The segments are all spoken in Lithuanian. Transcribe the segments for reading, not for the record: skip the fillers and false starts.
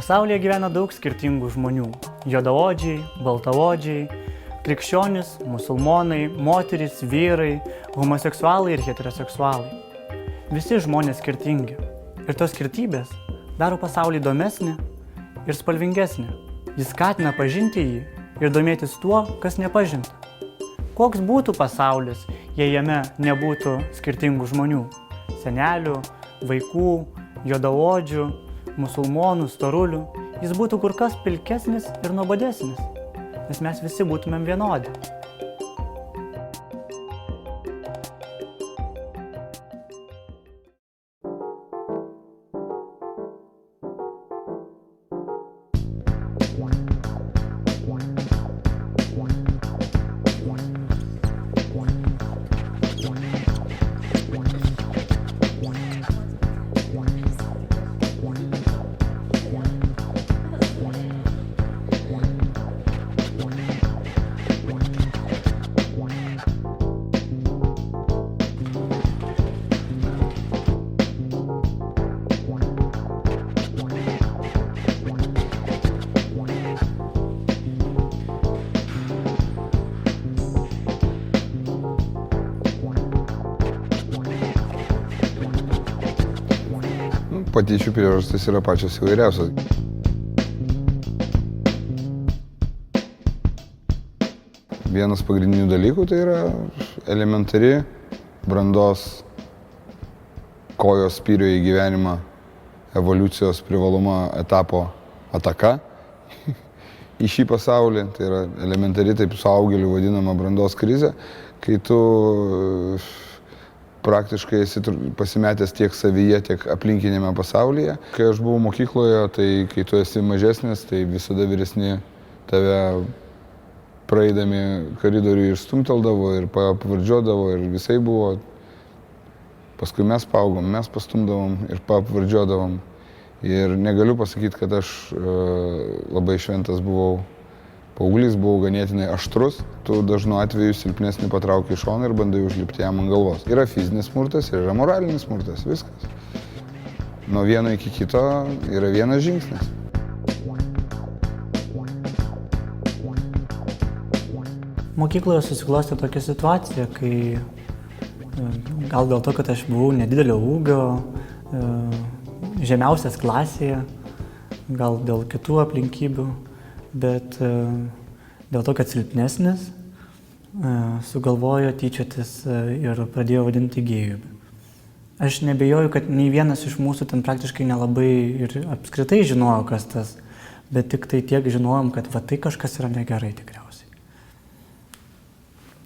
Pasaulyje gyvena daug skirtingų žmonių – juodaodžiai, baltaodžiai, krikščionys, musulmonai, moterys, vyrai, homoseksualai ir heteroseksualai. Visi žmonės skirtingi ir tos skirtybės daro pasaulį įdomesnį ir spalvingesnį. Jis skatina pažinti jį ir domėtis tuo, kas nepažinta. Koks būtų pasaulis, jei jame nebūtų skirtingų žmonių – senelių, vaikų, juodaodžių, musulmonų, storulių, jis būtų kur kas pilkesnis ir nuobodesnis, nes mes visi būtumėm vienodi. Patyčių priežastys yra pačios įvairiausios. Vienas pagrindinių dalykų tai yra elementari brandos kojos spyrio į gyvenimą evoliucijos privaloma etapo ataka į šį pasaulį. Tai yra elementari, taip suaugėlių vadinama brandos krizė, kai tu praktiškai esi pasimetęs tiek savyje, tiek aplinkinėme pasaulyje. Kai aš buvau mokykloje, tai kai tu esi mažesnis, tai visada vyresni tave praeidami koridorių ir stumteldavo, ir pavardžiuodavo, ir visai buvo. Paskui mes paaugom, mes pastumdavom ir pavardžiuodavom. Ir negaliu pasakyti, kad aš labai šventas buvau. Paauglys buvau ganėtinai aštrus, tu dažnu atveju silpnesnį patrauki į šoną ir bandai užlipti jam ant galvos. Yra fizinis smurtas ir yra moralinis smurtas, viskas. Nuo vieno iki kito yra vienas žingsnis. Mokykloje susiklostė tokia situacija, kai gal dėl to, kad aš buvau nedidelio ūgio, žemiausias klasėje, gal dėl kitų aplinkybių, bet dėl to, kad silpnesnis, sugalvojo tyčiotis ir pradėjo vadinti gėjumi. Aš nebejoju, kad nei vienas iš mūsų ten praktiškai nelabai ir apskritai žinojo, kas tas, bet tik tai tiek žinojom, kad va tai kažkas yra negerai tikriausiai.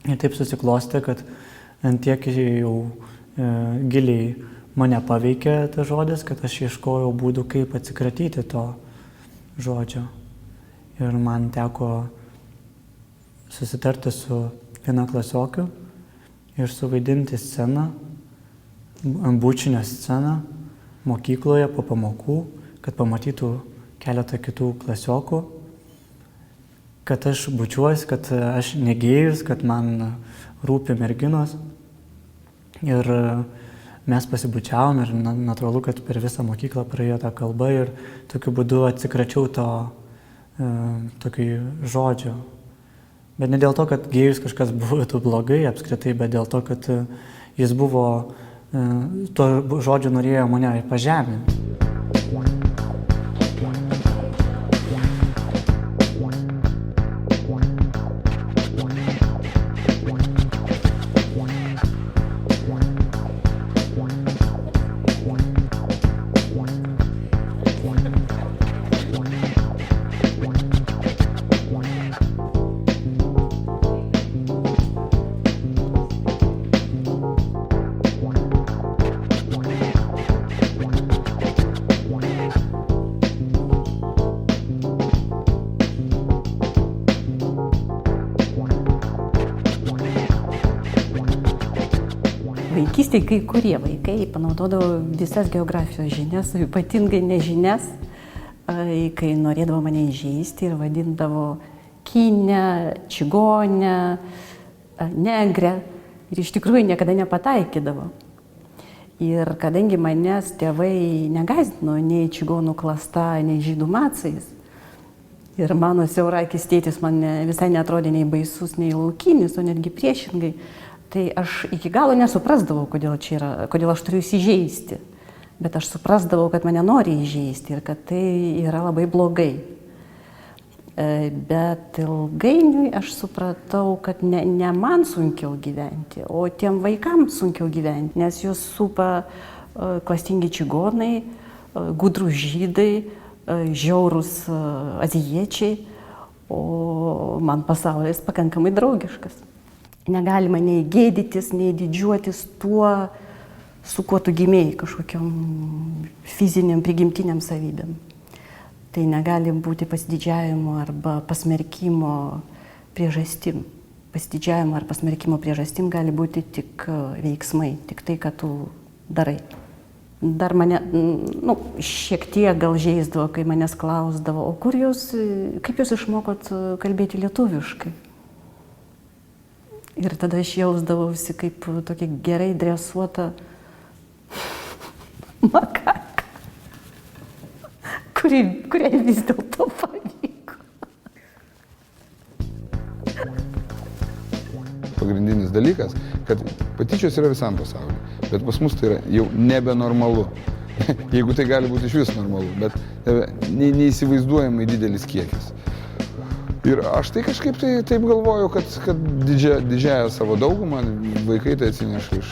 Ir taip susiklostė, kad tiek jau giliai mane paveikė tas žodis, kad aš ieškojau būdų, kaip atsikratyti to žodžio. Ir man teko susitarti su viena klasiokiu ir suvaidinti sceną, bučinio sceną mokykloje po pamokų, kad pamatytų keletą kitų klasiokų, kad aš bučiuosi, kad aš negėjus, kad man rūpi merginos. Ir mes pasibučiavom ir natūralu, kad per visą mokyklą praėjo ta kalba ir tokiu būdu atsikračiau to tokį žodžio. Bet ne dėl to, kad gėjus kažkas būtų blogai apskritai, bet dėl to, kad jis buvo, tuo žodžiu norėjo mane pažeminti. Vaikystėje kai kurie vaikai panaudodavo visas geografijos žinias, ypatingai nežinias, kai norėdavo mane įžeisti ir vadindavo kinę, čigonę, negrę ir iš tikrųjų niekada nepataikydavo. Ir kadangi manęs tėvai negazdino nei čigonų klasta, nei žydų macais, ir mano siaurakis tėtis man visai netrodė nei baisus, nei laukinis, o netgi priešingai, tai aš iki galo nesuprasdavau, kodėl aš turiu įsižeisti. Bet aš suprasdavau, kad mane nori įžeisti ir kad tai yra labai blogai. Bet ilgainiui aš supratau, kad ne man sunkiau gyventi, o tiem vaikams sunkiau gyventi, nes juos supa klastingi čigonai, gudrūs žydai, žiaurūs azijiečiai, o man pasaulis pakankamai draugiškas. Negalima nei gėdytis, nei didžiuotis tuo, su kuo tu gimėjai, kažkokiam fiziniam, prigimtiniam savybėm. Tai negali būti pasididžiavimo arba pasmerkimo priežastim. Pasididžiavimo ar pasmerkimo priežastim gali būti tik veiksmai, tik tai, ką tu darai. Dar mane, šiek tiek gal žeisdavo, kai manęs klausdavo, o kaip jūs išmokot kalbėti lietuviškai? Ir tada aš jausdavausi kaip tokia gerai dresuota makaka, kuriai vis dėlto pavyko. Pagrindinis dalykas, kad patyčios yra visam pasauliu, bet pas mus tai yra jau nebenormalu. Jeigu tai gali būti iš vis normalu, bet neįsivaizduojamai didelis kiekis. Ir aš tai kažkaip taip galvoju, kad didžiąją savo daugumą vaikai tai atsineša iš